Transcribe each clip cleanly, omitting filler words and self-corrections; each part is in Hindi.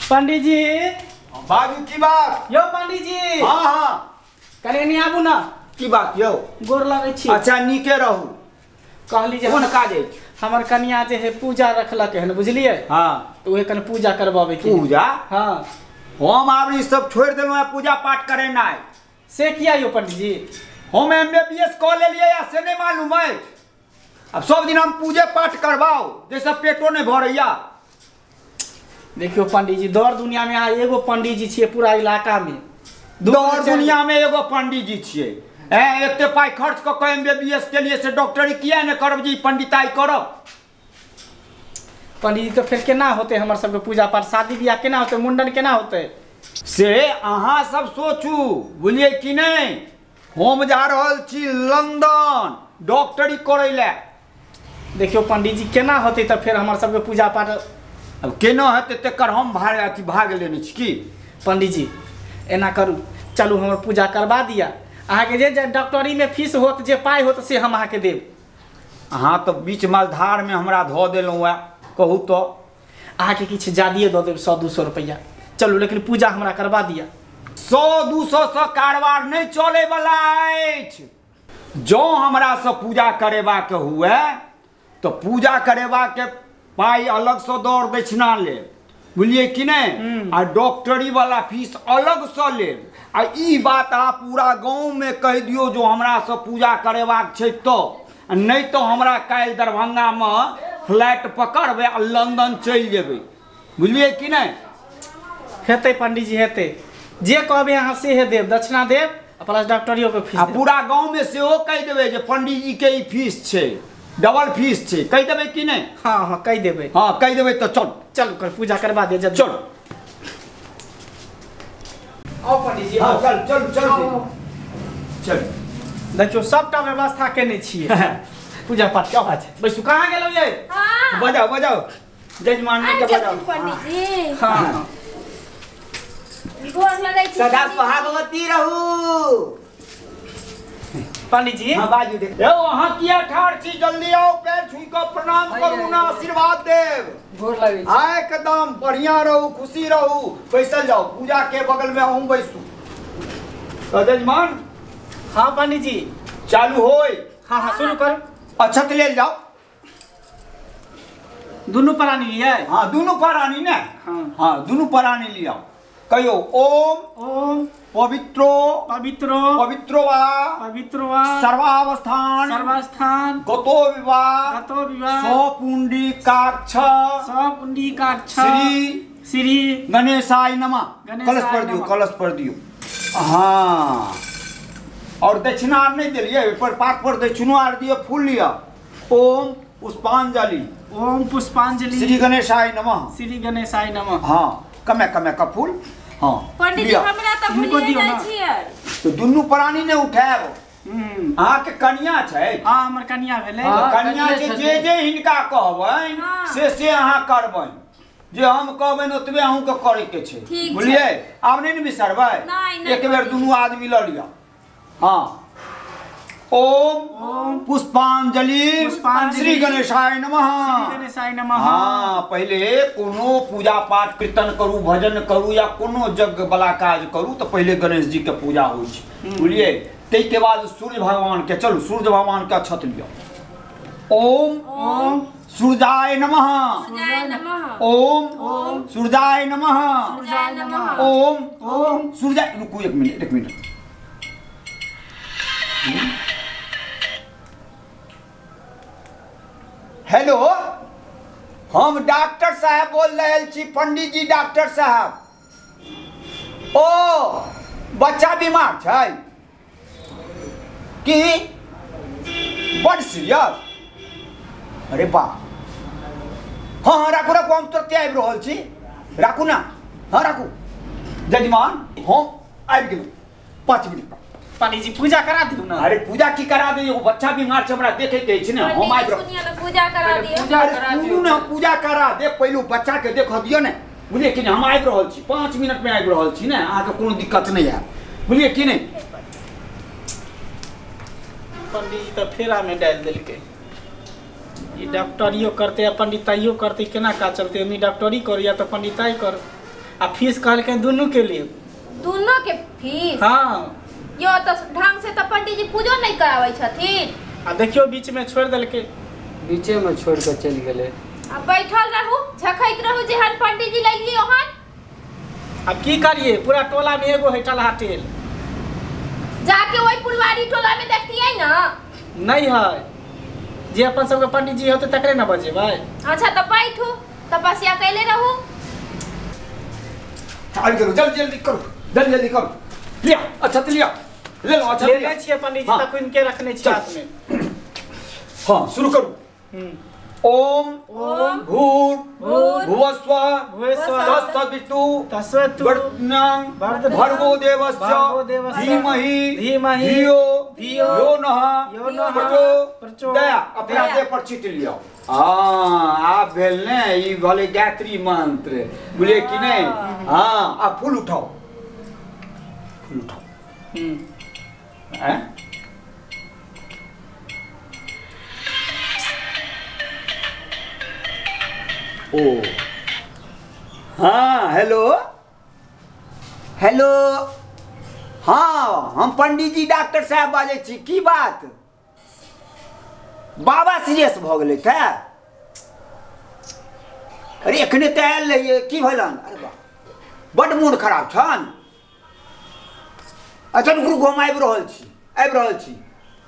पंडित जी बाजू की बात यो पंडित जी हाँ हाँ कने नहीं आबू ना की बात यो गोर लगे छी। अच्छा नीके रहू कहली जे कौन काज है हमर कन्या जे है पूजा रखलक है बुझलिए हाँ तो वही कने पूजा करबाबे के पूजा हाँ हम आब ई सब छोड़ देलहुँ है पूजा पाठ करे ना से किया यो पंडित जी हम MBBS कऽ लेलिए या से नहीं मालूम है अब सब दिन हम पूजे पाठ करवाओ जैसे पेटो नहीं भरैया। देखियो पंडित जी दौड़ दुनिया में यहाँ एगो पंडित जी छिए पूरा इलाका में दौड़ दुनिया में एगो पंडित जी छिए एते पाई खर्च कऽ के MBBS के लिए से डॉक्टरी किया नहीं करब जी पंडिताई करब। पंडित जी तो फिर केना होते हमर सबके पूजा पाठ शादी ब्याह केना होते मुंडन केना होते से अहाँ सब सोचू बुझलिए कि नहीं हम जा रहल छी लंदन डॉक्टरी करे ले। देखियो पंडित जी केना होते तो फिर हमर सबके पूजा पाठ अब केना हेतै तेकर हम भाग लेने छी की पंडित जी एना करू चलू हमर पूजा करवा दिया अहाँ के जे डॉक्टरी में फीस होत जे पाई होत से हम अहाँ के देब। अहाँ तो बीच मझधार में हमरा धो देलहुँ है कहू तो अहाँ के किछु ज्यादा दऽ देब 100-200 रुपया चलू लेकिन पूजा हमरा करवा दिया। 100-200 से कारबार नहीं चले वाला अछि। जो हमरा से पूजा करेबा के हुए तो पूजा करेबा के पाई अलग से दौड़ दक्षिणा ले बुझलिए कि नहीं आ डॉक्टरी वाला फीस अलग से ले आ ई बात आप पूरा गांव में कह दियो जो हमरा से पूजा करेबाक छै तो नहीं तो हमरा काल दरभंगा में फ्लैट पकड़बे आ लंदन चल जेबे बुझलिए कि नहीं। हेतै पंडित जी हेतै जे कहबे अहाँ से हे देब दक्षिणा देब प्लस डॉक्टरियो के फीस देब। पूरा गांव में सेहो कह देबे जे पंडित जी के ई फीस छै डबल फीस छै कह देबे कि नहीं। हाँ हाँ कह देबे हाँ कह देबे तो चल चलू कर पूजा करवा दे जल्दी चल आओ पंडित जी हाँ आओ चल चल चल चल देखियो सबटा व्यवस्था केने छिए पूजा पाठ क्या बात है बैसू कहाँ गेलौ ये हाँ बजाओ बजाओ जजमान के बजाओ पंडित जी हाँ गोर लगै छी सदा सुहागवती रहू। पंडित जी हाँ बाजू दे ए वहां किया ठाड़ छी जल्दी आओ पैर छुई के प्रणाम करू ना आशीर्वाद देव गोर लगे आए एकदम बढ़िया रहू खुशी रहू बैसल जाओ पूजा के बगल में हूं बैसू तो जजमान हाँ पंडित जी चालू होय हाँ हाँ शुरू करो अक्षत ले जाओ दोनों प्राणी लिए हाँ दोनों प्राणी ने हाँ हाँ दोनों प्राणी लिया कहियो ओम ओम पवित्रो पवित्रो पवित्रो वा पवित्रो वा सर्वावस्थान सर्वस्थान गतो विवाह गतो विवाह स्वपुंडीकाक्ष स्वपुंडीकाक्ष श्री श्री गणेशाय नमः गणेशाय कलश पर दियो नमः। कलश पर दियो। हाँ और दक्षिणा आर नहीं दिलिए पर पात पर दक्षिणो आर दियो फूल लिया ओम पुष्पांजलि ओम पुष्पांजलि श्री गणेशाय नमः श्री गणेशाय नमः। हाँ कमे कमे का फूल हाँ पंडित जी लिया। हमरा त इनको भूलिए दियौ जाइ ना। छियै तो दुनू प्राणी ने उठाएब अहाँ के कन्या छै हाँ हमर कन्या भेलै कन्या के जे जे हिनका कहबनि हाँ। से अहाँ करबनि जे हम कहबनि ओतबे अहूँ के करे के छै ठीक छै। बुझलिए आब नहीं ने बिसरबै नहीं, नहीं एक बेर दुनू आदमी लऽ लिया। हाँ ओम पुष्पांजलि पुष्पांजलि श्री गणेशाय नमः श्री गणेशाय नमः। हाँ पहले कोनो पूजा पाठ कीर्तन करू भजन करू या कोनो यज्ञ वाला काज करू तो पहले गणेश जी के पूजा होइ छै बुझलिए तै के बाद सूर्य भगवान के चलू सूर्य भगवान के अक्षत लियो ओम ओम सूर्याय नमः सूर्याय नमः ओम सूर्याय नमः सूर्याय नमः ओम सूर्याय रुकू एक मिनट हेलो हम डॉक्टर साहब बोल रहे छी पंडित जी डॉक्टर साहब ओ बच्चा बीमार छै की बड़ सीरियस अरे बा हाँ हाँ राखू राखू हम तुरंत आबि रहल छी राखू ना हाँ राखू जजमान हम आबि गेलहुँ 5 मिनट पर पंडित जी पूजा करा दियौ ना अरे पूजा की करा दे एगो बच्चा बीमार छै हमरा देखे के छै ना हम आबि रहल सुनिए ना पूजा करा दियौ अरे सुनू ना पूजा करा दे पहले बच्चा के देख दियो ने बुझलिए कि हम आबि रहल छी 5 मिनट में आबि रहल छी ने अहाँके कोनो दिक्कत नहीं है बुझलिए कि नहीं। पंडित जी तो फेरा में डाल देलकै ई डॉक्टरियो करते या पंडिताइयो करते केना का चलते हम डॉक्टरी कर या तो पंडिताई कर आ फीस कहलकै दुनू के लिए। दोनों के फीस? हाँ। यो तो ढंग से तो पंडित जी पूजो नहीं करावे छथिन। आ देखियो बीच में छोड़ देलकै। बीचे में छोड़ के चल गेले। अब बैठल रहू झखैत रहू जेहन पंडित जी लैली ओहन। अब की करिए, पूरा टोला में एगो है टलहा टेल। जाके वही पुरवारी टोला में देखतियै ना। नहीं है, जे अपन सबके पंडित जी होते तकरे ना बजेबै। अच्छा तो बैठू तपस्या कैले रहू। आबि गेलो, जल्दी जल्दी करो, जल्दी जल्दी करो। लिया अच्छा तो लिया, ले लो अच्छा। ले छिए पंडित जी हाँ। तक इनके रखने छिए हाथ में। हाँ शुरू करो। ओम ओम भूर भूर्भुवः भुवस्व तत्सवितु तस्वतु वर्तनं वर्तनं भर्गो देवस्य भर्गो देवस्य धीमहि धीमहि धियो धियो यो नः प्रचोदयात्। प्रचोदयात्। अपना देह पर चिट लियो। आप भेल ने ई भले गायत्री मंत्र बोले कि नहीं। हाँ आप फूल उठाओ, फूल उठाओ। हैं? ओ हाँ हेलो हेलो। हाँ हम पंडित जी डॉक्टर साहब बाजै छी। की बात बाबा सीरियस भ गेलै था? अरे एखने तऽ आयल रहियै। की भेलन? अरे बा बड्ड मोन खराब छन। अच्छा रुकू हम आबि रहल छी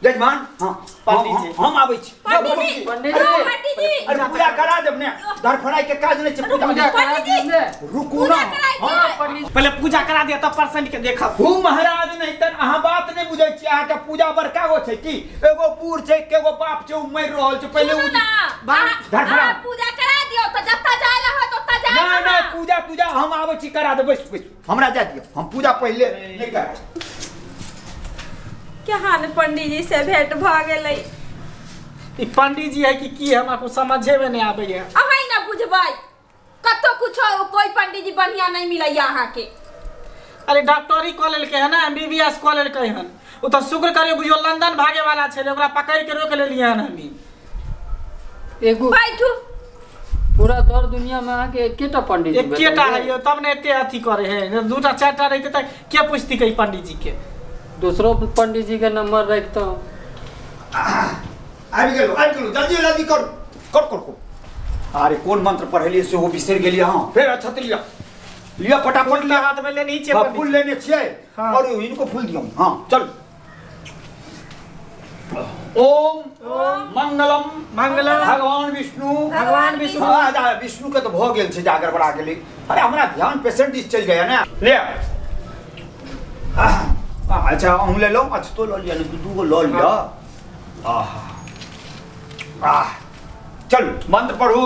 जजमान। हाँ पंडित जी हम आबै छी। पंडित जी पंडित पंडित जी अरे पूजा करा देब ने, धरफड़ाई के काज नहीं छै। पूजा करा दीजिए। रुकू ना। पहले पूजा करा दिया तब परसेंट के देखब। हूँ महाराज नहीं तन अहाँ बात नहीं बुझै छी। अहाँ के पूजा बड़का गो छै की? एगो बूढ़ छै केगो बाप छै, उ मरि रहल छै। पहले सुनू उ ना, धरफड़ा पूजा करा दियो तो जत्ता जायला हो तत्ता जायला नहीं ना। नहीं पूजा पूजा हम आबै छी करा देबै। बैस हमरा जा दियो, हम पूजा पहले नहीं करब। क्या हाल पंडित जी से भेंट भ गेलै? ई पंडित जी है कि की हमरा को समझे में नहीं आबै है। अहाँ ना बुझबै कतो कुछो कोई पंडित जी बढ़िया नहीं मिलैया अहाँ के। अरे डॉक्टरी कऽ लेलकै है ना, एमबीबीएस कऽ लेलकै हन। उ तो शुक्र करियो बुझियो लंदन भागे वाला छै, ओकरा पकड़ के रोक लेलिए हन हमी। एगो बैठू। पूरा दौर दुनिया में आके एकेटा पंडित जी एकेटा है यो, तब ने एते अथी करे है। दूटा चारटा रहते त के पूछती कई पंडित जी के। दूसरो पंडित जी के नंबर रखता हूँ। आबि गेलो जल्दी जल्दी करू कर। अरे कौन मंत्र पढ़लिए से वो बिसर गेलिए। हाँ फिर अच्छा तो लिया फटाफट लिया। हाथ में लेनी छै हाँ, पंडित फूल जी। लेने छिए। हाँ। और इनको फूल दियो। हाँ चल। ओम मंगलम मंगलम भगवान विष्णु भगवान विष्णु। हाँ विष्णु के तो भ गेल छै, जागर बड़ा गेलै। अरे हमरा ध्यान पेशेंट दिस चल जाए ना। ले अच्छा हम ले लो। अच्छा तो लो लिया नहीं, दू गो लो लिया। चल मंत्र पढ़ो।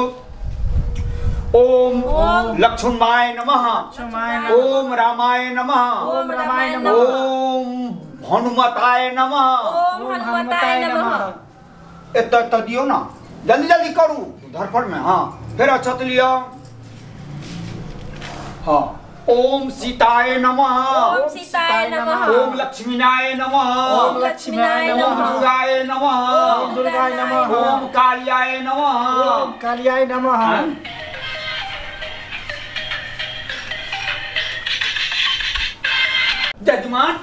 ओम लक्ष्मणाय नमः। ओम रामाय नमः। ओम रामाय नमः। ओम हनुमताय नमः। ओम हनुमताय नमः। एत दियो ना, जल्दी जल्दी करू धरफड़ में। हाँ फिर अच्छा तो लिया। हाँ ओम सीताय नमः। ओम सीताय नमः। ओम लक्ष्मीनाय नमः। ओम लक्ष्मीनाय ओम नमः। दुर्गाय नमः। ओम दुर्गाय नमः। ओम कालियाय नमः। ओम कालियाय नमः। जजमान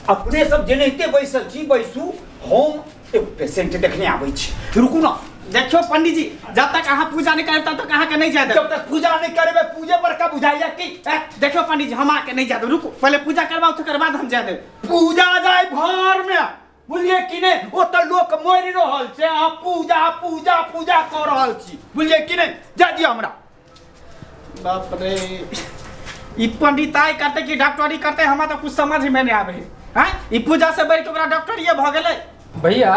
अपने सब जेनहिते बैसल छी बैसू। हम एक पेशेंट देखने आबै छी। रुकू ना। देखियो पंडित जी, जब तक अहाँ पूजा नहीं करब तब तक अहाँ के नहीं जाए देब। जब तक पूजा नहीं करबे पूजे पर का बुझाइया की? देखियो पंडित जी, हम आके नहीं जाए देब। रुको पहले पूजा करवाओ तकर बाद हम जाए देब। पूजा जाए भर में बुझलिए कि नहीं? वो तो लोग मरि रहल छै, अहाँ पूजा पूजा पूजा कर रहल छी। बुझलिए कि नहीं? जा दियो हमरा। बाप रे, ई पंडिताई करते कि डॉक्टरी करते हमरा तो कुछ समझ में नहीं आवे है। हैं ई पूजा से बढ़ के ओकरा डॉक्टरिये भ गेलै। भैया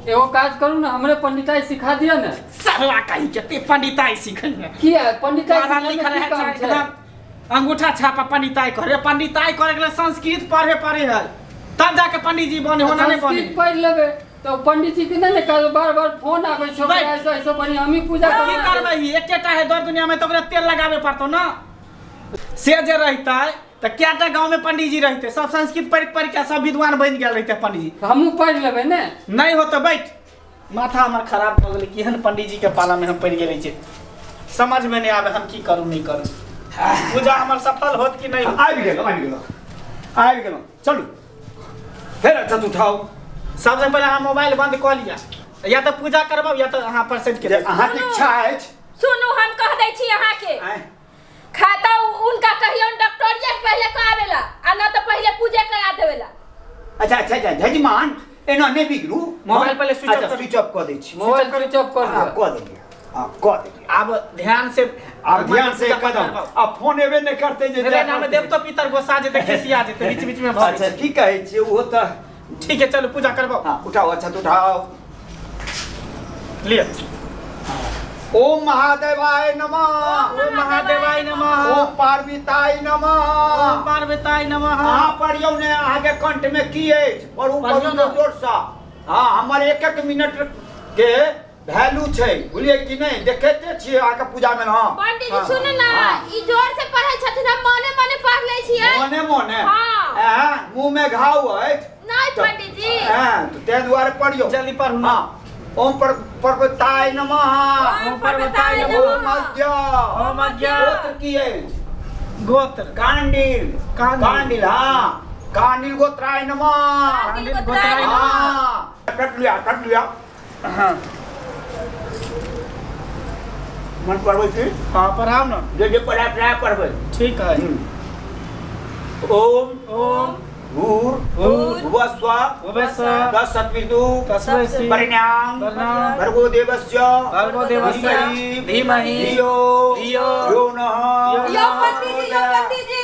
एगो काज करू ना, हमरे पंडिताई सिखा दिया ना। सरवा कही के ते पंडिताई सिखैया। किया पंडिताई पढ़ा सिखाने लिखल की है काम चाहे छै? एकदम अंगूठा छापा पंडिताई करे। पंडिताई करे के लिए संस्कृत पढ़े है, तब जाके पंडित जी बने, होना नहीं बने। संस्कृत पढ़ लेबे तो पंडित जी के नहीं कल बार फोन आबै छै भाई, ऐसा ऐसा बनी हम ही पूजा की करबै। करबै ही एकेटा है दर दुनिया में, तो ओकरे तेल लगावे पड़तो ना। से जे रहता है तो क्या गांव में पंडित जी रहते, सब संस्कृत पढ़ के सब विद्वान बन गया रहते पंडित जी। हमहू पढ़ लेबै ने। नहीं हो तो बैठ। माथा हमार खराब हो गई, केहन पंडित जी के पाला में हम पड़ गए छे, समझ में नहीं आवे हम की करूं नहीं करूं। पूजा हमर सफल होत कि नहीं आबि गेलो चलू फेर अच्छा उठाओ। सबसे पहले अहाँ मोबाइल बंद कऽ लिया, या तो पूजा करबौ या तो अहाँ परसेंट के अहाँके इच्छा अछि। सुनू हम कह दै छी अहाँ के खाता उनका कहियो डॉक्टरिया पहले करावेला आ ना तो पहले पूजा करा देवेला। अच्छा जजमान एना नहीं बिगड़ू, मोबाइल पहले स्विच ऑफ कऽ दै छी। मोबाइल स्विच ऑफ कर दिया। कऽ देलिए। अब ध्यान से कदम अब फोन एबे नहीं करते जे रे नाम देव तो पितर गोसा जेते खिसिया जेते बीच में भाग। अच्छा की कहै छी वो तो ठीक है चलो पूजा करबो। हां उठाओ अच्छा तो उठाओ लिया। ओम महादेवाय नमः। ओम महादेवाय नमः। ओम पार्वतीय नमः। ओम पार्वतीय नमः। हां पढ़ियो ने आगे कंठ में की है पढ़ू जोर सा। हां हमर 1 मिनट के वैल्यू छै बुझलिए कि नहीं देखते छी आके पूजा में। हां पंडित जी सुन ना ई जोर से पढ़ै छथिन हम मने मने पढ़ लै छियै। मने हां मुंह में घाव है नहीं पंडित जी। हां तो ते द्वारे पढ़ियो जल्दी पढ़ू ना। ओम पर्वताय नमः। ओम पर्वताय ओम नमः। अज्ञ। ओम अज्ञ। गोत्र की है गोत्र कांडिल। हां कांडिल गोत्राय नमः। कांडिल गोत्राय नमः। हां कट लिया। हां मन पढ़बै छी। हां पढ़ाओ ना जे पढ़ा पढ़बै ठीक है। ओम भूर्भुवस्व तत्सवितु परिणाम भर्गो देवस्य धीमहि धियो यो नः। यो पंडित जी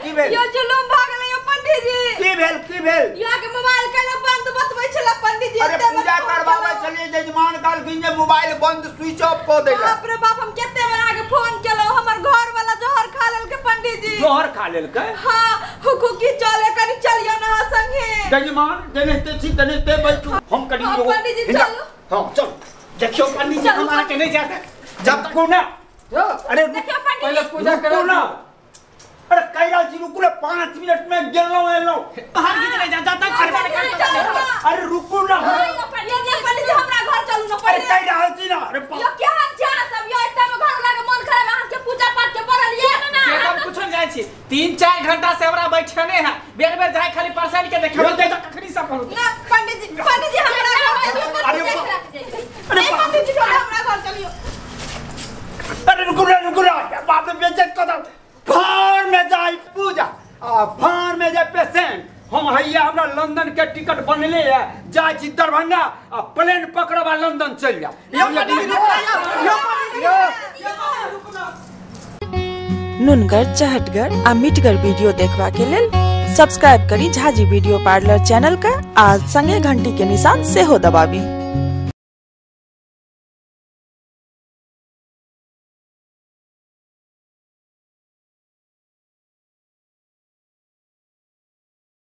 की भेल यो जुलुम भ गेलै यो पंडित जी। की भेल यो के मोबाइल केना बंद बतबै छला पंडित जी। अरे पूजा करबाबै छलिए जजमान कहलखिन जे मोबाइल बंद स्विच ऑफ कऽ देला। बाप रे बाप हम केते बेर आके फोन केलौ हमर घर वाला जोहर खा लेलकै पंडित जी। जोहर खा लेलकै। हां हुकुकी चले कनी चलियो ना संगे। जजमान जनेते छी तनेते बैठू हम कनी हां पंडित जी चलो। हां चल देखियो पंडित जी हमारा के नहीं जाते जब तक ना। अरे देखियो पंडित पहले जी पूजा करो ना। अरे कैला जी रुकू 5 मिनट में गेलो एलो। बाहर की नहीं जा तक अरे रुकू ना। पंडित जी हमरा घर चलू ना अरे पहले। कह रहल छी ना। अरे यो केहन जा सब यो एकटा में घर लागे मन खराब अहाँ के पूजा पाठ के पड़ल ये ना। से सब कुछ नहीं जाय छी 3-4 घंटा से हमरा बैठने है बेर जाय खाली परसेंट के देखियो दे कखनी सब करू ना पंडित जी हमरा घर चलियो। अरे पंडित जी हमरा घर चलियो। अरे रुकू ना बाप रे बेइज्जत कर दो। फार में जाई पूजा आ फार में जाए पेशेंट। हम हैया हमरा लंदन के टिकट बनले है जाय छी दरभंगा आ प्लेन पकड़बा लंदन चल जा। नुनगर चहटगर आ मिटगर वीडियो देखबा के लेल सब्सक्राइब करी झाजी वीडियो पार्लर चैनल का आ संगे घंटी के निशान से हो दबाबी।